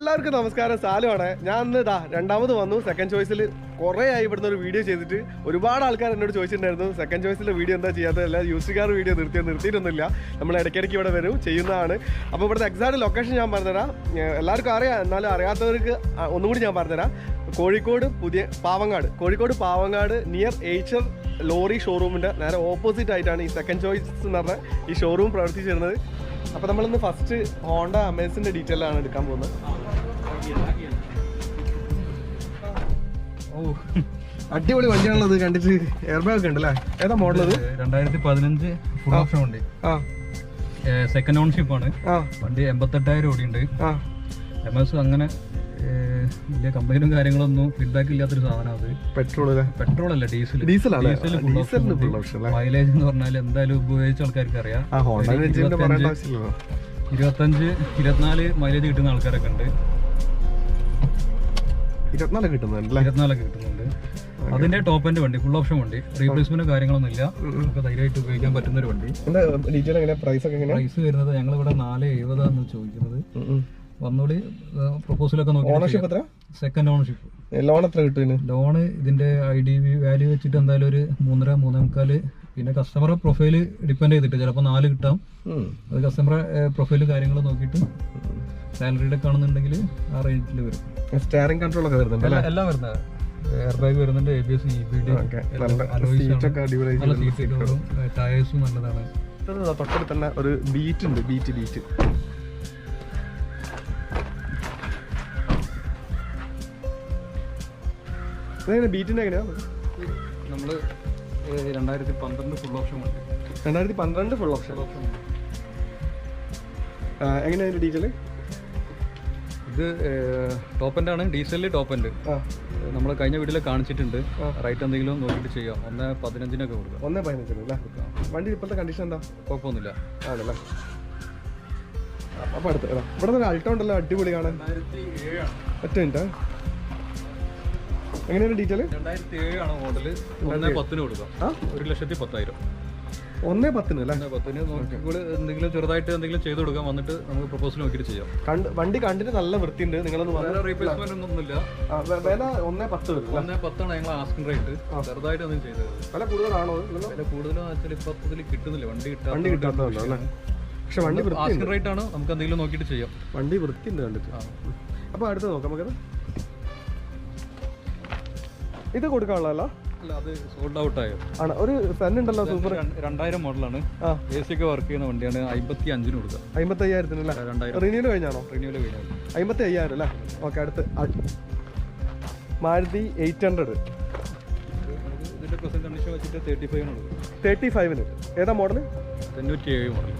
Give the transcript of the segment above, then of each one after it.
എല്ലാവർക്കും നമസ്കാരം, സാലുവാണ്. ഞാൻ ഇന്ന് രണ്ടാമത് വന്നു. സെക്കൻഡ് ചോയ്സിൽ കുറേ ആയി ഇവിടുന്ന് ഒരു വീഡിയോ ചെയ്തിട്ട് ഒരുപാട് ആൾക്കാർ എന്നോട് ചോദിച്ചിട്ടുണ്ടായിരുന്നു സെക്കൻഡ് ചോയ്സിലെ വീഡിയോ എന്താ ചെയ്യാത്തത്, അല്ല യൂസ് കാർ വീഡിയോ നിർത്തിയിട്ടൊന്നുമില്ല. നമ്മൾ ഇടയ്ക്കിടയ്ക്ക് ഇവിടെ വരും ചെയ്യുന്നതാണ്. അപ്പോൾ ഇവിടുത്തെ എക്സാക്ട് ലൊക്കേഷൻ ഞാൻ പറഞ്ഞുതരാം. എല്ലാവർക്കും അറിയാം, എന്നാലും അറിയാത്തവർക്ക് ഒന്നും കൂടി ഞാൻ പറഞ്ഞുതരാം. കോഴിക്കോട് പാവങ്ങാട് നിയർ ഏച്ചർ ലോറി ഷോറൂമിൻ്റെ നേരെ ഓപ്പോസിറ്റ് ആയിട്ടാണ് ഈ സെക്കൻഡ് ചോയ്സ് എന്ന് പറഞ്ഞ ഈ ഷോറൂം പ്രവർത്തിച്ചിരുന്നത്. അപ്പോൾ നമ്മളിന്ന് ഫസ്റ്റ് ഹോണ്ട അമേസിൻ്റെ ഡീറ്റെയിലാണ് എടുക്കാൻ പോകുന്നത്. ഓ, അടിപൊളി വണ്ടിയാണുള്ളത്. കണ്ടിട്ട് എയർ ബാഗ് ഉണ്ടല്ലേ? ഏതാ മോഡൽ? 2015 ഫുൾ ഓപ്ഷൻ വണ്ടി, സെക്കൻഡ് ഓൺഷിപ്പ് ആണ് വണ്ടി. 88,000 ഓടിയുണ്ട്. എംഎസ് അങ്ങനെ വലിയ കംപ്ലൈന്റും കാര്യങ്ങളൊന്നും ഫീഡ്ബാക്ക് ഇല്ലാത്തൊരു സാധനം. അത് പെട്രോൾ അല്ല, ഡീസൽ മൈലേജ് എന്ന് പറഞ്ഞാൽ എന്തായാലും ഉപയോഗിച്ച ആൾക്കാർക്ക് അറിയാം. 25-24 മൈലേജ് കിട്ടുന്ന ആൾക്കാരൊക്കെ ഉണ്ട്. 24 കിട്ടുന്നുണ്ട്. അതിന്റെ ടോപ്പ് എൻഡ് വണ്ടി, ഫുൾ ഓപ്ഷൻ വണ്ടി, റീപ്ലേസ്മെന്റ് കാര്യങ്ങളൊന്നും ഇല്ല. നമുക്ക് ധൈര്യമായിട്ട് ഉപയോഗിക്കാൻ പറ്റുന്ന ഒരു വണ്ടി. പ്രൈസ് വരുന്നത് ഞങ്ങൾ ഇവിടെ 470 ചോദിക്കുന്നത്. വന്നോളി, പ്രൊപ്പോസലൊക്കെ നോക്കി. Second ownership. ലോൺ എത്ര കിട്ടും? ലോണ് ഇതിന്റെ IDV വാല്യൂ വെച്ചിട്ട് എന്തായാലും ഒരു 3-3.25. പിന്നെ കസ്റ്റമറെ പ്രൊഫൈല് ഡിപ്പെൻഡ് ചെയ്തിട്ട് ചിലപ്പോൾ 4 കിട്ടാം. അത് കസ്റ്റമറെ പ്രൊഫൈല് കാര്യങ്ങൾ നോക്കിയിട്ട് സാലറിയുടെ കാണുന്നുണ്ടെങ്കിൽ ആ റേഞ്ചിൽ വരും. സ്റ്റിയറിംഗ് കൺട്രോൾ ഒക്കെ വരുന്നുണ്ട്, എല്ലാം വരുന്നത്. എയർ ബാഗ് വരുന്നുണ്ട്, ABS, EBD, ടയേഴ്സും നല്ലതാണ്. തൊട്ടടുത്ത് തന്നെ ഒരു ബീറ്റ് ഉണ്ട്, ബീറ്റ്. ബീറ്റിന്റെ എങ്ങനെയാ? നമ്മള് 2012 ഫുൾ ഓപ്ഷൻ വണ്ടി. 2012 ഫുൾ ഓപ്ഷൻ. എങ്ങനെയാ അതിന്റെ ഡീറ്റെയിൽ? ഇത് ടോപ്പ് എൻഡ് ആണ്, ഡീസലിൽ ടോപ്പ് എൻഡ്. നമ്മൾ കഴിഞ്ഞ വീട്ടിൽ കാണിച്ചിട്ടുണ്ട്. റൈറ്റ് എന്തെങ്കിലും നോക്കിയിട്ട് ചെയ്യാം. 1.15 കൊടുക്കാം. 1.15 വണ്ടി ഇപ്പോഴത്തെ കണ്ടീഷൻ എന്താ? കുഴപ്പമൊന്നുമില്ല. ആണല്ലേ? അപ്പൊ അടുത്ത് ഇവിടെ ഒരു അൾട്ടോ ഉണ്ടല്ലോ, അടിപൊളി കാണാൻ. ഒറ്റ മിനിറ്റ്. എങ്ങനെയാണ് ഡീറ്റെയിൽ? 2007 ആണ് മോഡല്. 1.10 കൊടുക്കാം. 1,10,000. 1.10 അല്ലേ? 1.10 നോക്കിക്കോള്. എന്തെങ്കിലും ചെറുതായിട്ട് എന്തെങ്കിലും ചെയ്ത് കൊടുക്കാം. വന്നിട്ട് നമുക്ക് പ്രൊപ്പോസൽ നോക്കിയിട്ട് ചെയ്യാം. വണ്ടി കണ്ടിട്ട് നല്ല വൃത്തിയുണ്ട്. നിങ്ങളൊന്ന് റീപ്ലേസ്മെന്റ് ഒന്നുമില്ല. വില 1.10 വരും. 1.10 ഞങ്ങൾ ആസ്കിംഗ് റേറ്റ്. ചെറുതായിട്ട് ഒന്നും ചെയ്തത്. വില കൂടുതലാണോ? വില കൂടുതലെന്ന് വെച്ചാൽ ഇപ്പത്തിൽ കിട്ടുന്നില്ല. വണ്ടി കിട്ടാത്തതല്ലേ? പക്ഷെ വണ്ടി ആസ്കിംഗ് റേറ്റ് ആണ്. നമുക്ക് എന്തെങ്കിലും നോക്കിയിട്ട് ചെയ്യാം. വണ്ടി വൃത്തിയുണ്ട് കണ്ടിട്ട്. അപ്പൊ അടുത്ത് നോക്കാം നമുക്കത്. ഇത് കൊടുക്കാനുള്ളതല്ല? അല്ല, അത് സോൾഡ് ഔട്ട് ആയോ? ആണ്. ഒരു സെൻ ഉണ്ടല്ലോ, സൂപ്പർ. 2000 മോഡലാണ്. AC ഒക്കെ വർക്ക് ചെയ്യുന്ന വണ്ടിയാണ്. 55 കൊടുക്കുക. 55,000 അല്ലേ? റിന്യൂവൽ കഴിഞ്ഞാണോ? റിന്യൂവൽ കഴിഞ്ഞാൽ 55,000 അല്ലേ? ഓക്കെ. അടുത്ത് മാരുതി 800. ഇതിന്റെ പ്രസന്റ് കണ്ടീഷൻ വെച്ചിട്ട് 35 കൊടുക്കും. 35-ന് ഏതാ മോഡൽ? 97 മോഡൽ.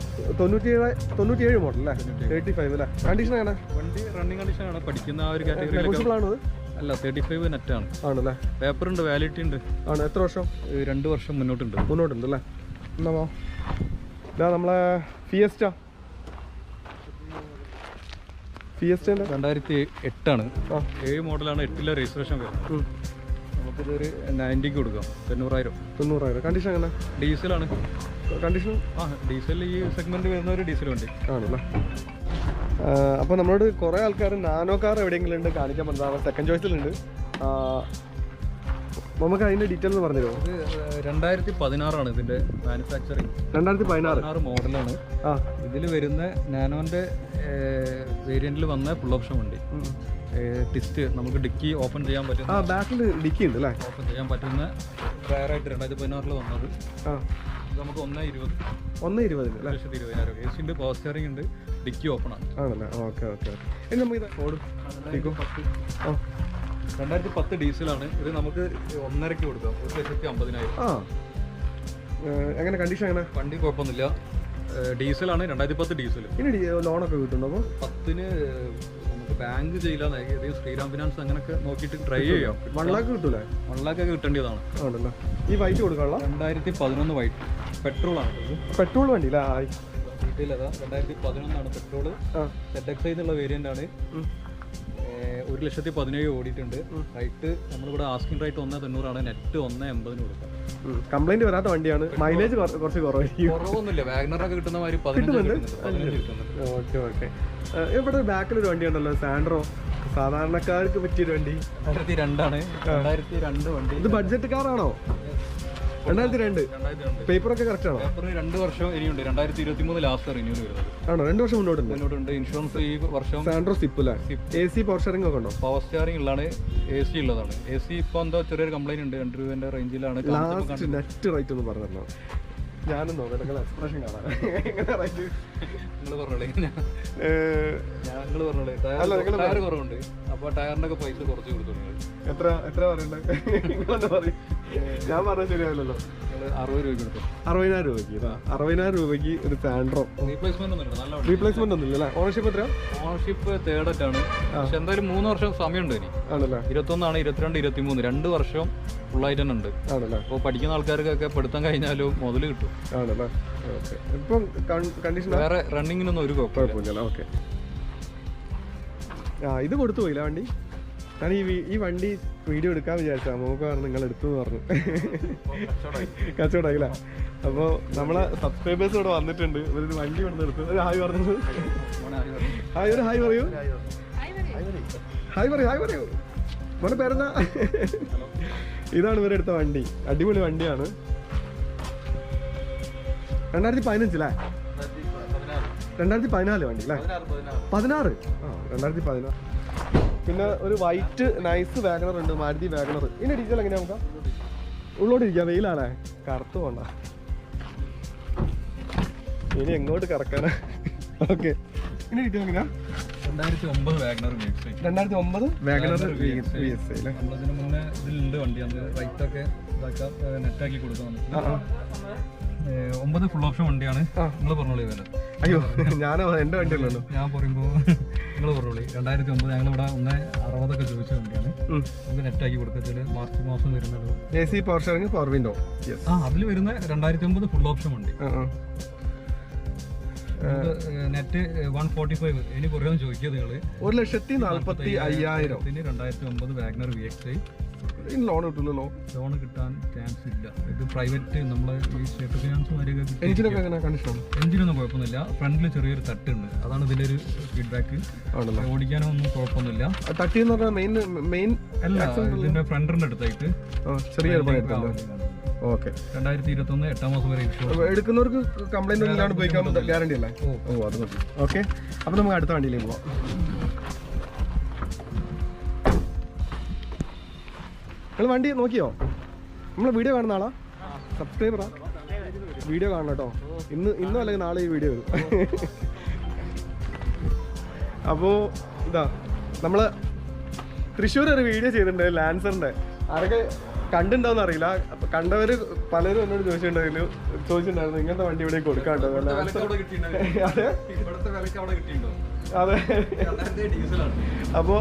97 മോഡൽ അല്ലേ? 35 അല്ലേ? കണ്ടീഷൻ എങ്ങനെ? വണ്ടി റണ്ണിങ് കണ്ടീഷൻ ആണ്. പഠിക്കുന്ന ആ ഒരു കാറ്റഗറിയിലാണ്. അല്ല, 35 നെറ്റാണ്. ആണല്ലേ? പേപ്പർ ഉണ്ട്, വാലിഡിറ്റി ഉണ്ട്. ആണ്. എത്ര വർഷം? 2 വർഷം മുന്നോട്ടുണ്ട് അല്ലേ? എന്നാ നമ്മളെ ഫിയസ്റ്റ 2008 ആണ്. 7 മോഡലാണ്. 8 രജിസ്ട്രേഷൻ വരുന്നത്. നമുക്കിതൊരു 90 കൊടുക്കാം. 90,000. കണ്ടീഷൻ എങ്ങനെ? ഡീസലാണ് കണ്ടീഷൻ. ഡീസൽ ഈ സെഗ്മെന്റ് വരുന്ന ഒരു ഡീസൽ വണ്ടി ആണല്ലേ? അപ്പോൾ നമ്മളോട് കുറേ ആൾക്കാർ നാനോ കാർ എവിടെയെങ്കിലും ഉണ്ട് കാണിക്കാൻ പറഞ്ഞത്. സെക്കൻഡ് ചോയ്സിലുണ്ട്. നമുക്ക് അതിന്റെ ഡീറ്റെയിൽസ് പറഞ്ഞു തരുമോ? ഇത് 2016 ആണ് ഇതിന്റെ മാനുഫാക്ചറിങ്. 2016 മോഡലാണ്. ഇതിൽ വരുന്ന നാനോന്റെ വേരിയന്റിൽ വന്ന ഫുൾ ഓപ്ഷൻ വണ്ടി. ടിസ്റ്റ് നമുക്ക് ഡിക്കി ഓപ്പൺ ചെയ്യാൻ പറ്റും. ബാക്കിൽ ഡിക്കി ഉണ്ട് അല്ലേ? ഓപ്പൺ ചെയ്യാൻ പറ്റുന്ന റയറായിട്ട് 2016 വന്നത്. നമുക്ക് 1,20,000. 1,20,000. AC ഉണ്ട്, പവർ സ്റ്റിയറിംഗ് ഉണ്ട്, ഡിക്കി ഓപ്പൺ ആണ്. ആണല്ലേ? ഓക്കെ. നമുക്ക് 2010 ഡീസലാണ്. ഇത് നമുക്ക് 1.5 കൊടുക്കാം. 1,50,000. എങ്ങനെ കണ്ടീഷൻ എങ്ങനെ? വണ്ടി കുഴപ്പമൊന്നുമില്ല. ഡീസലാണ്. 2010 ഡീസൽ. ഇനി ലോണൊക്കെ കിട്ടുന്നുണ്ടോ? അപ്പോൾ 10-ന് നമുക്ക് ബാങ്ക് ചെയ്യില്ല. ശ്രീറാം ഫിനാൻസ് അങ്ങനെയൊക്കെ നോക്കിയിട്ട് ട്രൈ ചെയ്യാം. 1 lakh കിട്ടൂലേ? 1 lakh ഒക്കെ കിട്ടേണ്ടതാണ്. ആണല്ലോ? ഈ വൈറ്റ് കൊടുക്കാനുള്ള 2011 വൈറ്റ് പെട്രോൾ ആണ്. പെട്രോൾ വണ്ടി അല്ലേ? ഡീറ്റെയിൽ അതാ. 2011 ആണ് പെട്രോള്. ZXi എന്നുള്ള വേരിയന്റ് ആണ്. 1,17,000 ഓടിയിട്ടുണ്ട്. റൈറ്റ് നമ്മളിവിടെ ആസ്കിംഗ് റേറ്റ് 1,90 നെറ്റ് 1,80 കൊടുക്കാം. കംപ്ലൈന്റ് വരാത്ത വണ്ടിയാണ്. മൈലേജ് കുറച്ച് കുറവായിരിക്കും. കുറവൊന്നുമില്ല, വാഗ്നറൊക്കെ കിട്ടുന്ന മാതിരി 15 കിട്ടുന്നുണ്ട്. Okay okay. ഇവിടെ ബാക്കിലൊരു വണ്ടി ഉണ്ടല്ലോ, സാൻഡ്രോ, സാധാരണക്കാർക്ക് പറ്റിയൊരു വണ്ടി. 2002 വണ്ടി. ഇത് ബഡ്ജറ്റ് കാറാണോ? 2002 പേപ്പറൊക്കെ കറക്റ്റ് ആണോ? പേപ്പർ 2 വർഷം ഇനിയുണ്ട്. 2023 ലാസ്റ്റ് റിന്യൂവൽ വരുന്നത്. ആണോ? 2 വർഷം മുന്നോട്ടുണ്ട്. ഇൻഷുറൻസ് ഈ വർഷം. സാൻഡ്രോ സിപ്പ് അല്ലേ? AC പവർ സ്റ്റിയറിംഗ് ഒക്കെ ഉണ്ടോ? പവർ സ്റ്റിയറിംഗ് ഉള്ളതാണ്. AC ഉള്ളതാണ്. AC ഇപ്പോൾ എന്തോ ചെറിയൊരു കംപ്ലൈന്റ് ഉണ്ട്. 2 രൂപേന്റെ റേഞ്ചിലാണ്. ലാസ്റ്റ് നെറ്റ് റേറ്റ് ഒന്ന് പറഞ്ഞല്ലോ. ഞാനും നോക്കാം എക്സ്പ്രഷൻ കാണാൻ. നിങ്ങൾ പറഞ്ഞോളേ. ഞങ്ങൾ പറഞ്ഞോളേ. ടയർ കുറവുണ്ട്. അപ്പോൾ ടയറിനൊക്കെ പൈസ കുറച്ച് കൊടുത്തു. എത്ര പറയണ്ടേ? ഞാൻ പറഞ്ഞത് ശരിയാവില്ലല്ലോ. 60 രൂപയ്ക്ക് കൊടുത്തു. 60,000 രൂപയ്ക്ക്. 60,000 രൂപയ്ക്ക് ഒരു സാൻഡ്രോ. റീപ്ലേസ്മെന്റ് ഒന്നും ഇല്ല. ഓണർഷിപ്പ് എത്ര? ഓണർഷിപ്പ് തേർഡ് ആണ്. പക്ഷെ എന്തായാലും 3 വർഷം സമയമുണ്ട് ഇനി. ആണല്ലേ? 21, 22, 23 2 വർഷം ഫുള്ളായിട്ട് തന്നെ ഉണ്ട്. ആണല്ലേ? അപ്പോൾ പഠിക്കുന്ന ആൾക്കാർക്കൊക്കെ പഠിത്തം കഴിഞ്ഞാലും മുതൽ കിട്ടും. ആണല്ലേ? ഇപ്പം കണ്ടീഷൻ വേറെ റണ്ണിങ്ങിനൊന്നും ഒരു കുഴപ്പമില്ല. ഓക്കെ. ഇത് കൊടുത്തു പോയില്ല വണ്ടി? ഞാൻ ഈ വണ്ടി വീഡിയോ എടുക്കാൻ വിചാരിച്ചാ നമുക്ക് പറഞ്ഞു നിങ്ങൾ എടുത്തു എന്ന് പറഞ്ഞു. കച്ചവടമായില്ല. അപ്പോൾ നമ്മളെ സബ്സ്ക്രൈബേഴ്സ് ഇവിടെ വന്നിട്ടുണ്ട്. ഇവരൊരു വണ്ടി കൊണ്ട് എടുത്തു. ഒരു ഹായ് പറഞ്ഞത്. ഒരു ഹായ് പറയൂ. ഹായ് പറയൂ. മോനെ പേരെന്താ? ഇതാണ് ഇവരെടുത്ത വണ്ടി. അടിപൊളി വണ്ടിയാണ്. 2015 അല്ലേ? 2014 വണ്ടി അല്ലേ? 16. 2016. പിന്നെ ഒരു വൈറ്റ് നൈസ് വാഗണർ ഉണ്ട്, മാരുതി വാഗണർ. ഇതിന്റെ ഡീറ്റെയിൽ എങ്ങനെയാ നോക്കാം? ഉള്ളോട്ട് ഇരിക്കാം. വെയിലാണേ, കറുത്ത് പോണ്ട. ഇനി എങ്ങോട്ട് കറക്കാനാ? ഓക്കെ. ഇതിന്റെ ഡീറ്റെയിൽ എങ്ങനെയാ? 2009 വാഗണർ VXi. 2009 വാഗണർ VXi അല്ലേ? നമ്മളതിന് മുന്നേ ഇതിലുണ്ട് വണ്ടി. അത് റൈറ്റൊക്കെ ഇതാക്കാം, നെറ്റാക്കി കൊടുക്കാം. 9 ഫുൾ ഓപ്ഷൻ വണ്ടിയാണ്. നിങ്ങൾ പറഞ്ഞോളൂ വില. അയ്യോ, ഞാനോ എന്റെ വണ്ടി ഉള്ളൂ. ഞാൻ പറയുമ്പോൾ നിങ്ങൾ പറഞ്ഞോളൂ. 2009 ഞങ്ങളിവിടെ 1,60 ചോദിച്ച വണ്ടിയാണ്. നമുക്ക് നെറ്റാക്കി കൊടുക്കത്തില് മാർച്ച് മാസം വരുന്നത്. AC power steering, power window. അതിൽ വരുന്ന 2009 ഫുൾ ഓപ്ഷൻ വണ്ടി. നെറ്റ് 145. ഇനി കുറയാൻ ചോദിക്കുക നിങ്ങൾ. 1,45,000. 2009 വാഗ്നർ VXi. ലോൺ കിട്ടില്ലല്ലോ. ലോൺ കിട്ടാൻ ചാൻസ് ഇല്ല. ഇത് പ്രൈവറ്റ് നമ്മളെ ഈ സ്റ്റേറ്റ് ഫിനാൻസ് എഞ്ചിനൊന്നും കുഴപ്പമൊന്നുമില്ല. ഫ്രണ്ടിൽ ചെറിയൊരു തട്ടുണ്ട്. അതാണ് ഇതിലൊരു ഫീഡ്ബാക്ക്. ഓടിക്കാനോ ഒന്നും കുഴപ്പമൊന്നുമില്ല. തട്ടി എന്ന് പറഞ്ഞാൽ മെയിൻ അല്ല, ഇതിന്റെ ഫ്രണ്ടിന്റെ അടുത്തായിട്ട് ചെറിയൊരു. ഓക്കെ. 2021 8 മാസം വരെ എടുക്കുന്നവർക്ക് കംപ്ലൈന്റ് ഇല്ലാണ്ട് ഉപയോഗിക്കാൻ ഗ്യാരണ്ടി അല്ലേ? ഓ അത് മതി. ഓക്കെ. അപ്പൊ നമുക്ക് അടുത്ത വണ്ടിയിലേക്ക് പോവാം. നിങ്ങൾ വണ്ടി നോക്കിയോ? നമ്മളെ വീഡിയോ കാണുന്ന ആളാ? സബ്സ്ക്രൈബറാ? വീഡിയോ കാണണം കേട്ടോ. ഇന്നും അല്ലെങ്കിൽ നാളെ ഈ വീഡിയോ വരും. അപ്പോൾ ഇതാ നമ്മള് തൃശ്ശൂർ ഒരു വീഡിയോ ചെയ്തിട്ടുണ്ട് ലാൻസറിന്റെ. ആരൊക്കെ കണ്ടിട്ടുണ്ടോന്ന് അറിയില്ല. അപ്പൊ കണ്ടവര് പലരും എന്നോട് ചോദിച്ചിട്ടുണ്ടായിരുന്നു ഇങ്ങനത്തെ വണ്ടി ഇവിടെ കൊടുക്കാണ്ടോ. അതെ. അപ്പോ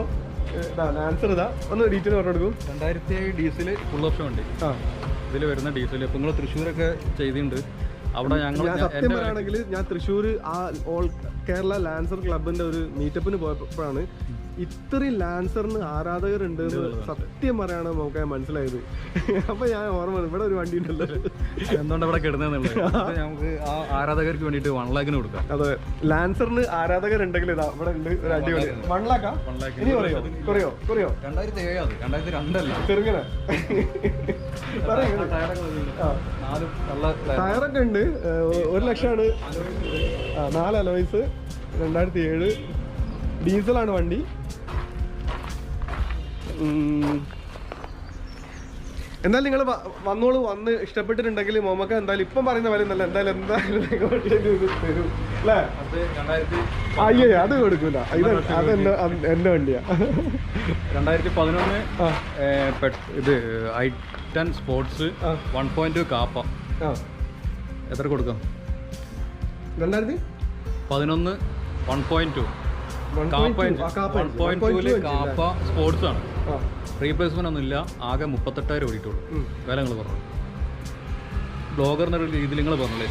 ലാൻസർ ഇതാ ഒന്ന് ഡീറ്റെയിൽ പറഞ്ഞു കൊടുക്കും. 2007 ഡീസൽ ഫുൾ ഓപ്ഷൻ വണ്ടി. ഇതിൽ വരുന്ന ഡീസൽ ഇപ്പൊ നിങ്ങൾ തൃശ്ശൂരൊക്കെ ചെയ്തിട്ടുണ്ട്. അവിടെ ഞങ്ങൾ സത്യം പറയുകയാണെങ്കിൽ ഞാൻ തൃശ്ശൂർ ആ ഓൾ കേരള ലാൻസർ ക്ലബിന്റെ ഒരു മീറ്റപ്പിന് പോയപ്പോഴാണ് ഇത്രയും ലാൻസറിന് ആരാധകരുണ്ട് എന്ന് സത്യം പറയാണ് നമുക്ക് മനസ്സിലായത്. അപ്പൊ ഞാൻ ഓർമ്മ ഇവിടെ ഒരു വണ്ടി ഉണ്ടല്ലോ, എന്തുകൊണ്ട് ഇവിടെ കിടന്നുള്ളത്. നമുക്ക് ആ ആരാധകർക്ക് വേണ്ടിട്ട് 1 lakhന് കൊടുക്കാം. അതെ, ലാൻസറിന് ആരാധകരുണ്ടെങ്കിൽ ഇതാ ഇവിടെ ഉണ്ട് ഒരു അടിപൊളി 1 lakh. ഇനി കുറയോ? 2002 അല്ല ചെറുങ്ങനെ ടയറൊക്കെ ഉണ്ട്. 1 ലക്ഷമാണ്. 4 അലോയ്സ്. 2007 ഡീസലാണ് വണ്ടി. എന്തായാലും നിങ്ങൾ വന്നോളൂ. വന്ന് ഇഷ്ടപ്പെട്ടിട്ടുണ്ടെങ്കിൽ മോമക്ക എന്തായാലും ഇപ്പം പറയുന്ന വില ഒന്നല്ല, എന്തായാലും തരും അല്ലേ? അയ്യോ അത് കൊടുക്കൂല. അത് എന്റെ വണ്ടിയാ. 2011 ഇത് i10 സ്പോർട്സ് 1.2 കാപ്പ. എത്ര കൊടുക്കാം? 2011 1.2 കാപ്പ സ്പോർട്സ് ആണ്. റീപ്ലേസ്മെന്റ് ഒന്നും ഇല്ല. ആകെ 38,000 ഓടിയിട്ടുള്ളൂ. വില നിങ്ങൾ പറഞ്ഞു. ബ്ലോഗറിന്റെ രീതിയിൽ നിങ്ങൾ പറഞ്ഞല്ലേ,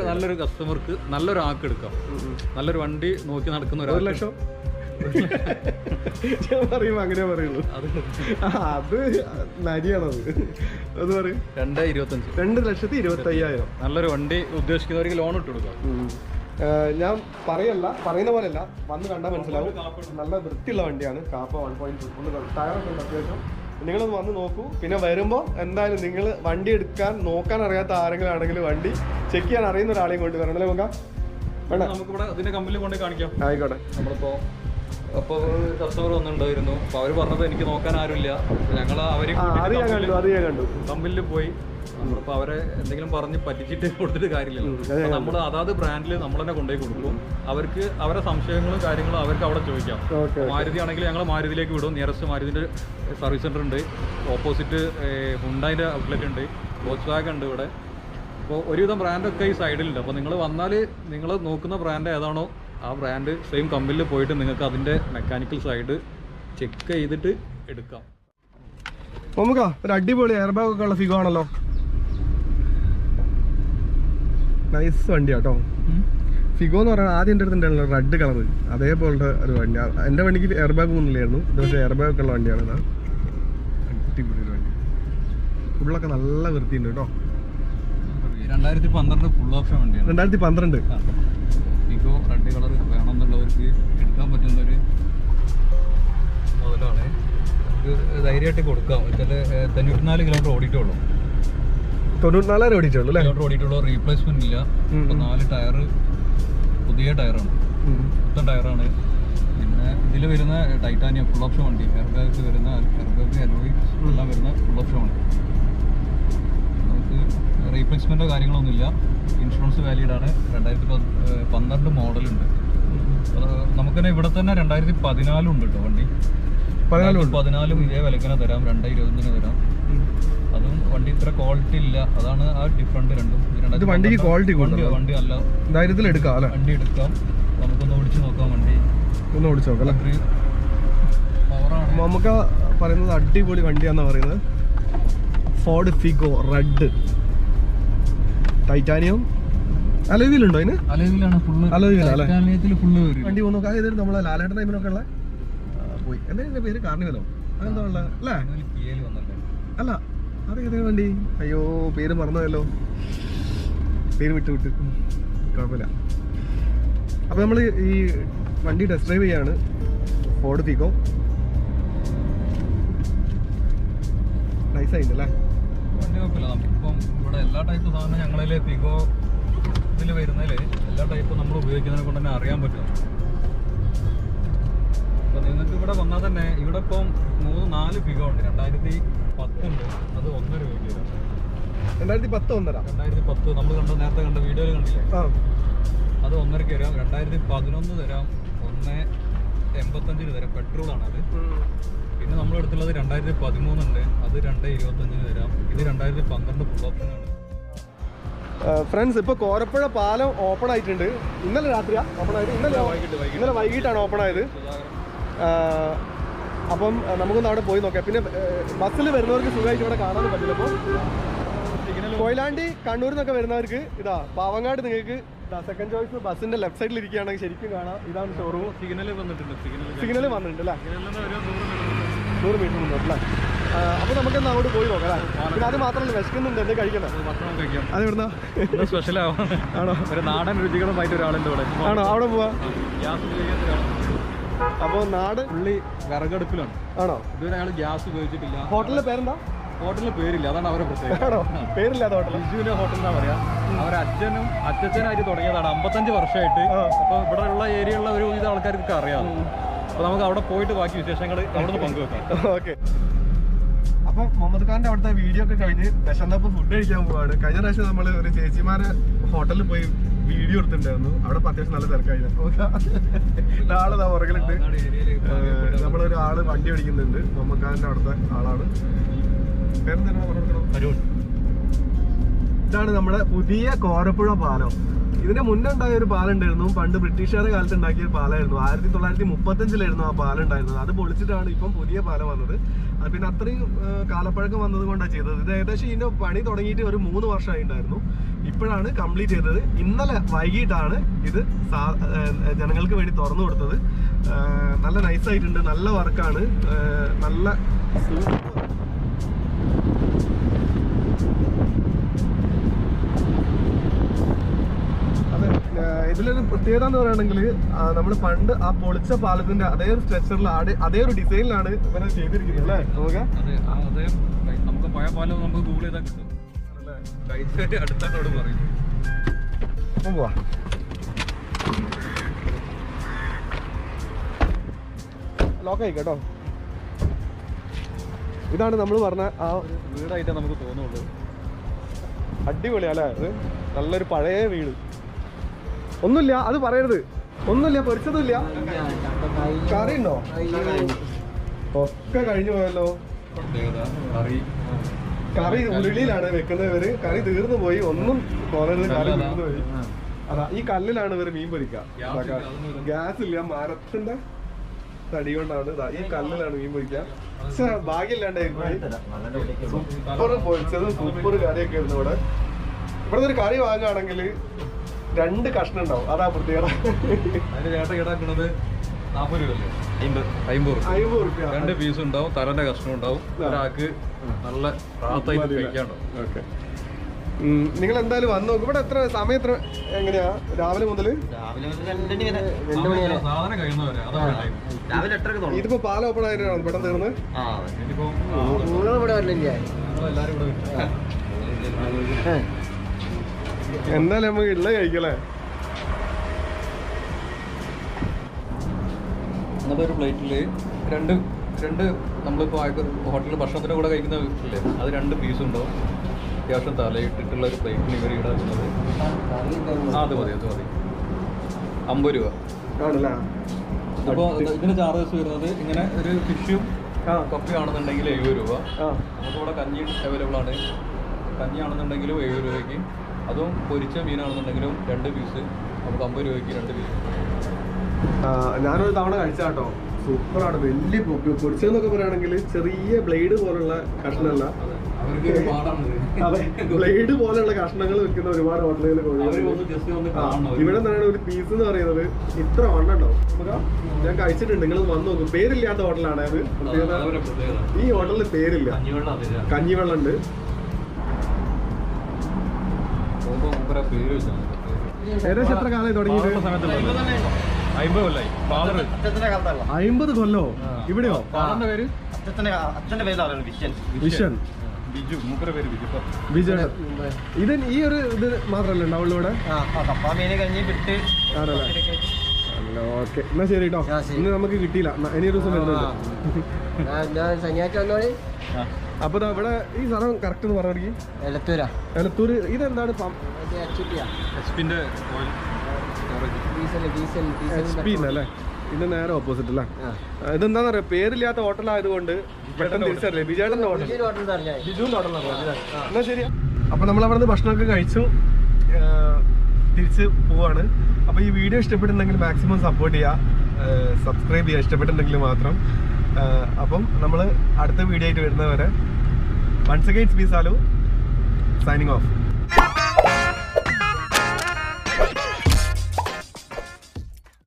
നല്ലൊരു കസ്റ്റമർക്ക് നല്ലൊരു ആക്ക് എടുക്കാം. നല്ലൊരു വണ്ടി നോക്കി നടക്കുന്ന 1 ലക്ഷം ഞാൻ പറയുമ്പോ അങ്ങനെ പറയുള്ളൂ. അത് നരിയാണത്. അത് പറയും 2,25,000 നല്ലൊരു വണ്ടി ഉദ്ദേശിക്കുന്നവർക്ക് ലോൺ ഇട്ട് കൊടുക്കാം. ഞാൻ പറയുന്ന പോലെയല്ല, വന്ന് കണ്ടാൽ മനസ്സിലാവും. നല്ല വൃത്തിയുള്ള വണ്ടിയാണ്. കാപ്പ 1.2 ഒന്ന് ടയറൊക്കെ ഉണ്ട് അത്യാവശ്യം. നിങ്ങളൊന്ന് വന്ന് നോക്കൂ. പിന്നെ വരുമ്പോൾ എന്തായാലും നിങ്ങൾ വണ്ടി നോക്കാൻ അറിയാത്ത ആരെങ്കിലും ആണെങ്കിൽ വണ്ടി ചെക്ക് ചെയ്യാൻ അറിയുന്ന ഒരാളെയും കൊണ്ട് വരണം. അല്ലേ നോക്കാം? വേണ്ട, നമുക്കിവിടെ അതിന്റെ കമ്പനിയിൽ കൊണ്ട് കാണിക്കാം. ആയിക്കോട്ടെ. അപ്പോൾ കസ്റ്റമർ വന്നിട്ടുണ്ടായിരുന്നു. അപ്പോൾ അവർ പറഞ്ഞത് എനിക്ക് നോക്കാൻ ആരുമില്ല, ഞങ്ങൾ അവരെ കണ്ടു കമ്പനിയിൽ പോയി. നമ്മളിപ്പോൾ അവരെ എന്തെങ്കിലും പറഞ്ഞ് പറ്റിച്ചിട്ട് കൊടുത്തിട്ട് കാര്യമില്ലല്ലോ. നമ്മൾ അതാത് ബ്രാൻഡിൽ നമ്മൾ തന്നെ കൊണ്ടുപോയി കൊടുക്കും. അവർക്ക് അവരെ സംശയങ്ങളും കാര്യങ്ങളും അവർക്ക് അവിടെ ചോദിക്കാം. മാരുതി ആണെങ്കിൽ ഞങ്ങൾ മാരുതിയിലേക്ക് വിടും. നിയറസ്റ്റ് മാരുതിൻ്റെ സർവീസ് സെൻ്റർ ഉണ്ട്. ഓപ്പോസിറ്റ് ഹുണ്ടായിൻ്റെ ഔട്ട്ലെറ്റ് ഉണ്ട്. വോക്സ്വാഗൺ ഉണ്ട് ഇവിടെ. അപ്പോൾ ഒരുവിധം ബ്രാൻഡൊക്കെ ഈ സൈഡിലുണ്ട്. അപ്പോൾ നിങ്ങൾ വന്നാൽ നിങ്ങൾ നോക്കുന്ന ബ്രാൻഡ് ഏതാണോ ആ ബ്രാൻഡ് സെയിം കമ്പനിയിൽ പോയിട്ട് നിങ്ങൾക്ക് അതിൻ്റെ മെക്കാനിക്കൽ സൈഡ് ചെക്ക് ചെയ്തിട്ട് എടുക്കാം. നമുക്ക് ഒരു അടിപൊളി എയർ ബാഗ് ഒക്കെ ഉള്ള ഫിഗോ ആണല്ലോ. നൈസ് വണ്ടിയാട്ടോ. ഫിഗോ എന്ന് പറയുന്നത് ആദ്യം എൻ്റെ അടുത്തുണ്ടായിരുന്നല്ലോ റെഡ് കളർ, അതേപോലത്തെ ഒരു വണ്ടിയാണ്. എൻ്റെ വണ്ടിക്ക് എയർ ബാഗ് ഒന്നുമില്ലായിരുന്നു. ഇത് പക്ഷേ എയർ ബാഗ് ഒക്കെ ഉള്ള വണ്ടിയാണ്. അടിപൊളി ഒരു വണ്ടി. ഫുള്ളൊക്കെ നല്ല വൃത്തിയുണ്ട് കേട്ടോ. 2012 ഫുൾ ഓപ്ഷൻ വണ്ടിയാണ്. 2012 ഫിഗോ റെഡ് കളർ വേണമെന്നുള്ളവർക്ക് എടുക്കാൻ പറ്റുന്നൊരു മുതലാണ്. നമുക്ക് ധൈര്യമായിട്ട് കൊടുക്കാം. 94 കിലോമീറ്റർ ഓടിയിട്ടുള്ളൂ. 94 ഓടിയിട്ടുള്ളൂ അല്ലേ? കിലോമീറ്റർ ഓടിയിട്ടുള്ളൂ. റീപ്ലേസ്മെന്റ് ഇല്ല. 4 ടയർ പുതിയ ടയറാണ്, മൊത്തം ടയറാണ്. പിന്നെ ഇതിൽ വരുന്ന ടൈറ്റാനിയം ഫുൾ ഓപ്ഷൻ വണ്ടി. എയർ ബാഗ് വരുന്ന എയർ ബാഗ് അലോയ് എല്ലാം വരുന്ന ഫുൾ ഓപ്ഷൻ വണ്ടി. നമുക്ക് റീപ്ലേസ്മെന്റോ കാര്യങ്ങളൊന്നുമില്ല. ഇൻഷുറൻസ് വാലിഡ് ആണ്. 2012 മോഡലുണ്ട്. നമുക്ക് തന്നെ ഇവിടെ തന്നെ 2014 ഉണ്ട് കേട്ടോ വണ്ടി. 14 ഇതേ വിലക്കിനെ തരാം, 220 തരാം. അതും വണ്ടി ഇത്ര ക്വാളിറ്റി ഇല്ല, അതാണ് ആ ഡിഫറൻറ്റ് രണ്ടും. വണ്ടിക്ക് ക്വാളിറ്റി വണ്ടി നല്ല ധൈര്യത്തിൽ എടുക്കാം അല്ലേ? വണ്ടി എടുക്കാം. നമുക്കൊന്ന് ഓടിച്ച് നോക്കാം. വണ്ടി ഒന്ന് ഓടിച്ച് നോക്കാം അല്ലേ? പവറാണ്. നമുക്ക് പറയുന്നത് അടിപൊളി വണ്ടിയാണെന്നാണ് പറയുന്നത്. Ford Figo red titanium alloy wheel ഉണ്ടോ അതിന്? അലോയിലാണ് ഫുള്ള്. അലോയിൽ ഫുള്ള് വണ്ടി പോകുന്നു. കാര്യം നമ്മളെ ലാലേട്ടൻ ടൈമിനൊക്കെ ഉള്ള പോയി എന്താ പേര് കാർണിവലോ അതെന്താ ഉള്ള അല്ലേ? അല്ല അതേതേ വണ്ടി? അയ്യോ പേര് മറന്നതല്ലോ. പേര് വിട്ട് കുഴപ്പമില്ല. അപ്പോൾ നമ്മൾ ഈ വണ്ടി ടെസ്റ്റ് ഡ്രൈവ് ചെയ്യാണ്. ഫോർഡ് ഫിഗോ നൈസായിട്ട് അല്ലേ? വണ്ടി കുഴപ്പമില്ല. നമുക്കിപ്പം ഇവിടെ എല്ലാ ടൈപ്പ് സാധനം ഞങ്ങളിലെ ഫിഗോ ഇതിൽ വരുന്നതിൽ എല്ലാ ടൈപ്പും നമ്മൾ ഉപയോഗിക്കുന്നതിനെ കൊണ്ട് തന്നെ അറിയാൻ പറ്റും. അപ്പോൾ നിങ്ങൾക്ക് ഇവിടെ വന്നാൽ തന്നെ ഇവിടെ ഇപ്പം 3-4 ഫിഗോ ഉണ്ട്. 2010 ഉണ്ട്, അത് 1.5 രൂപയ്ക്ക് തരാം. 2010 നമ്മൾ നേരത്തെ കണ്ട വീഡിയോയിൽ കണ്ടില്ലേ, അത് 1.5 തരാം. 2011 തരാം, 1.85 തരാം. പെട്രോളാണ് അത്. പിന്നെ നമ്മളെടുത്തുള്ളത് 2013 ഉണ്ട്, അത് 2.25 തരാം. ഇത് 2012 ഫുൾ ഓപ്ഷനാണ്. ഫ്രണ്ട്സ്, ഇപ്പോൾ കോരപ്പുഴ പാലം ഓപ്പൺ ആയിട്ടുണ്ട്. ഇന്നലെ രാത്രിയാണ് ഓപ്പൺ ആയത്. ഇന്നലെ വൈകിട്ടാണ് ഓപ്പൺ ആയത്. അപ്പം നമുക്കൊന്ന് അവിടെ പോയി നോക്കാം. പിന്നെ ബസ്സിൽ വരുന്നവർക്ക് സുഖമായിട്ട് ഇവിടെ കാണാനും പറ്റില്ല. അപ്പോൾ കൊയിലാണ്ടി കണ്ണൂരിൽ നിന്നൊക്കെ വരുന്നവർക്ക് ഇതാ പാവങ്ങാട് നിങ്ങൾക്ക് സെക്കൻഡ് ചോയ്സ് ബസ്സിന്റെ ലെഫ്റ്റ് സൈഡിൽ ഇരിക്കുകയാണെങ്കിൽ ശരിക്കും കാണാം. ഇതാണ് ഷോറൂം. സിഗ്നൽ വന്നിട്ടുണ്ട് അല്ലേ? 100 മീറ്റർ മുന്നോട്ട് അല്ലേ? അപ്പോൾ നമുക്കൊന്ന് അങ്ങോട്ട് പോയി നോക്കാം അല്ലേ? പിന്നെ അത് മാത്രമല്ല, വിശക്കുന്നുണ്ട്. എന്തെങ്കിലും കഴിക്കണം. അത് ഇവിടുന്ന് സ്പെഷ്യൽ ആണോ? ഒരു നാടൻ രുചികളുമായിട്ട് ഒരാളുണ്ട് ഇവിടെ. ആണോ? അവിടെ പോവാ. അപ്പോൾ നാട് പുള്ളി വിറകടുപ്പിലാണ്. ആണോ? ഇതുവരെ അയാൾ ഗ്യാസ് ഉപയോഗിച്ചിട്ടില്ല. ഹോട്ടലിന്റെ പേരെന്താ? ഹോട്ടലിന് പേരില്ല, അതാണ് അവരെ പ്രത്യേകത. ആണോ? പേരില്ലാത്ത ഹോട്ടൽ. ലിജുവിന്റെ ഹോട്ടൽ എന്നാ പറയാ. അവരെ അച്ഛനായിട്ട് തുടങ്ങിയതാണ് 55 വർഷമായിട്ട്. അപ്പോൾ ഇവിടെ ഉള്ള ഏരിയയുള്ള ഒരു വിധ ആൾക്കാർക്ക് അറിയാം. അപ്പോൾ നമുക്ക് അവിടെ പോയിട്ട് ബാക്കി വിശേഷങ്ങൾ അവിടെ നിന്ന് പങ്കുവെക്കാം. ഓക്കെ. അപ്പം മുഹമ്മദ് ഖാന്റെ അവിടുത്തെ വീഡിയോ ഒക്കെ കഴിഞ്ഞ് വിശന്നപ്പോൾ ഫുഡ് കഴിക്കാൻ പോവാണ്. കഴിഞ്ഞ പ്രാവശ്യം നമ്മൾ ഒരു ചേച്ചിമാരെ ഹോട്ടലിൽ പോയി വീഡിയോ എടുത്തിട്ടുണ്ടായിരുന്നു. അവിടെ അത്യാവശ്യം നല്ല തിരക്കായിരുന്നു. ആള് പുറകിലുണ്ട്. നമ്മളൊരു ആള് വണ്ടി ഓടിക്കുന്നുണ്ട്. മുഹമ്മദ് ഖാന്റെ അവിടുത്തെ ആളാണ്. പേരെന്താണ്? ഇതാണ് നമ്മുടെ പുതിയ കോരപ്പുഴ പാലം. ഇതിന്റെ മുന്നേ ഉണ്ടായ ഒരു പാലുണ്ടായിരുന്നു, പണ്ട് ബ്രിട്ടീഷുകാരുടെ കാലത്ത് ഉണ്ടാക്കിയ ഒരു പാലായിരുന്നു. 1935 ആ പാലുണ്ടായിരുന്നത്. അത് പൊളിച്ചിട്ടാണ് ഇപ്പം പുതിയ പാലം വന്നത്. പിന്നെ അത്രയും കാലപ്പഴക്കം വന്നത് കൊണ്ടാണ് ചെയ്തത്. ഇത് ഏകദേശം ഇതിന്റെ പണി തുടങ്ങിയിട്ട് ഒരു 3 വർഷമായിട്ടുണ്ടായിരുന്നു. ഇപ്പോഴാണ് കംപ്ലീറ്റ് ചെയ്തത്. ഇന്നലെ വൈകിട്ടാണ് ഇത് ജനങ്ങൾക്ക് വേണ്ടി തുറന്നു കൊടുത്തത്. നല്ല നൈസായിട്ടുണ്ട്, നല്ല വർക്കാണ്, നല്ല ഇതിലൊരു പ്രത്യേകത എന്ന് പറയുകയാണെങ്കിൽ നമ്മൾ പണ്ട് ആ പൊളിച്ച പാലത്തിന്റെ അതേ ഒരു സ്ട്രക്ചറിൽ അതേ ഒരു ഡിസൈനിലാണ് ഇവരെ ചെയ്തിരിക്കുന്നത് അല്ലേ? നമുക്ക് പഴയ പാലം നമുക്ക് ഗൂഗിൾ ചെയ്താൽ കിട്ടും. അടുത്തോട് പറയും. ലോക്കായി കേട്ടോ. ഇതാണ് നമ്മൾ പറഞ്ഞ ആ വീടായിട്ടേ നമുക്ക് തോന്നുള്ളൂ. അടിപൊളിയാ അല്ലേ? അത് നല്ലൊരു പഴയ വീട്. ഒന്നുമില്ല, അത് പറയരുത്. ഒന്നുമില്ല, പൊരിച്ചതുമില്ല. കറി ഉണ്ടോ? ഒക്കെ കഴിഞ്ഞു പോയല്ലോ. കറി ഉരുളിയിലാണ് വെക്കുന്നത് ഇവര്. കറി തീർന്നു പോയി, ഒന്നും തോന്നരുത്, കറി തീർന്നു പോയി. അതാ ഈ കല്ലിലാണ് ഇവര് മീൻ പൊരിക്കുക. ഗ്യാസ് ഇല്ല, മരത്തിന്റെ തടി കൊണ്ടാണ് ഈ കല്ലിലാണ് മീൻ പൊരിക്കുക. പക്ഷെ ഭാഗ്യമില്ലാണ്ടായിരുന്നു. സൂപ്പർ പൊരിച്ചതും സൂപ്പർ കറിയൊക്കെ ആയിരുന്നു ഇവിടെ. ഇവിടുത്തെ ഒരു കറി വാങ്ങുകയാണെങ്കിൽ 2 കഷ്ണം ഉണ്ടാവും. അതാ പ്രത്യേകത. അതിന് ചേട്ടൻ ഈടാക്കുന്നത് 40 രൂപയല്ലേ? 50 രൂപ. 2 പീസ് ഉണ്ടാവും, തലന്റെ കഷ്ണം ഉണ്ടാവും. ഒരാൾക്ക് നല്ല പ്രാത്തായിട്ട് കഴിക്കാണ്ടോ. ഓക്കെ, നിങ്ങൾ എന്തായാലും വന്നു നോക്കും. ഇവിടെ എത്ര സമയം എത്ര എങ്ങനെയാ? രാവിലെ മുതൽ സാധനം കഴിയുന്നവരെ. ഇതിപ്പോ പാലം ഓപ്പൺ ആയിട്ടാണ് പെട്ടെന്ന് തീർന്ന്. എന്തായാലും നമുക്ക് ഉള്ള കഴിക്കല്ലേ? അങ്ങനത്തെ ഒരു പ്ലേറ്റില് രണ്ട് നമ്മളിപ്പോ ഹോട്ടലിൽ ഭക്ഷണത്തിന്റെ കൂടെ കഴിക്കുന്ന ഇല്ലേ, അത് 2 പീസ് ഉണ്ടാവും. അത്യാവശ്യം തലയിട്ടിട്ടുള്ള ഒരു പ്ലേറ്റിന് ഇവർ ഈടാക്കുന്നത്. അത് മതി 50 രൂപ. അപ്പോൾ ഇതിന് ചാർജസ് വരുന്നത് ഇങ്ങനെ ഒരു ഫിഷും കപ്പയും ആണെന്നുണ്ടെങ്കിൽ 70 രൂപ. നമുക്കിവിടെ കഞ്ഞി അവൈലബിൾ ആണ്. കഞ്ഞി ആണെന്നുണ്ടെങ്കിലും 70 രൂപയ്ക്ക്. അതും പൊരിച്ച മീനാണെന്നുണ്ടെങ്കിലും 2 പീസ് നമുക്ക് 50 രൂപയ്ക്ക് 2 പീസ്. ഞാനൊരു തവണ കഴിച്ചാട്ടോ, സൂപ്പറാണ്. വലിയ പൊരിച്ചതെന്നൊക്കെ പറയുകയാണെങ്കിൽ ചെറിയ ബ്ലേഡ് പോലുള്ള കഷ്ണമല്ല, ബ്ലേഡ് പോലെയുള്ള കഷ്ണങ്ങൾ വെക്കുന്ന ഒരുപാട് ഹോട്ടലുകൾ. ഇവിടെ നിന്നാണ് ഒരു പീസ് എന്ന് പറയുന്നത് ഇത്ര വണ്ണുണ്ടോ. ഞാൻ കഴിച്ചിട്ടുണ്ട്, നിങ്ങൾ വന്ന് നോക്കും. പേരില്ലാത്ത ഹോട്ടലാണ് അത്. ഈ ഹോട്ടലിന് പേരില്ല, കഞ്ഞിവെള്ളം ഉണ്ട്. ഏകദേശം എത്ര കാലമായി തുടങ്ങിയത്? 50 കൊല്ലോ. ഇവിടെയോ? വിഷൻ വിജയൻ. ഇത് ഈ ഒരു ഇത് മാത്രല്ലേ ഉണ്ടാവുള്ളൂ ഇവിടെ? ആണല്ലേ? ഓക്കെ, എന്നാ ശരി കേട്ടോ. ഇന്ന് നമുക്ക് കിട്ടിയില്ല, ഇനി ഒരു ദിവസം വരുന്നുണ്ട്. അപ്പൊ ഇവിടെ ഈ സ്ഥലം കറക്റ്റ് എന്ന് പറഞ്ഞു. എലത്തൂര്. ഇതെന്താണ്? അല്ലേ? ഇത് നേരെ ഓപ്പോസിറ്റ് അല്ലേ? ഇതെന്താന്ന് പറയാ, പേരില്ലാത്ത ഹോട്ടലായതുകൊണ്ട് പെട്ടെന്ന് തിരിച്ചറിയില്ലേ. ബിജുവിന്റെ ഹോട്ടൽ, ബിജുവിന്റെ ഹോട്ടൽ. എന്നാ ശരിയാ. അപ്പൊ നമ്മൾ അവിടെ നിന്ന് ഭക്ഷണമൊക്കെ കഴിച്ചു തിരിച്ച് പോവാണ്. അപ്പൊ ഈ വീഡിയോ ഇഷ്ടപ്പെട്ടിട്ടുണ്ടെങ്കിൽ മാക്സിമം സപ്പോർട്ട് ചെയ്യുക, സബ്സ്ക്രൈബ് ചെയ്യുക ഇഷ്ടപ്പെട്ടിട്ടുണ്ടെങ്കിൽ മാത്രം. അപ്പം നമ്മൾ അടുത്ത വീഡിയോ ആയിട്ട് വരുന്നവരെ വൺസ് അഗൈൻ സ്പീസാലു സൈനിങ് ഓഫ്.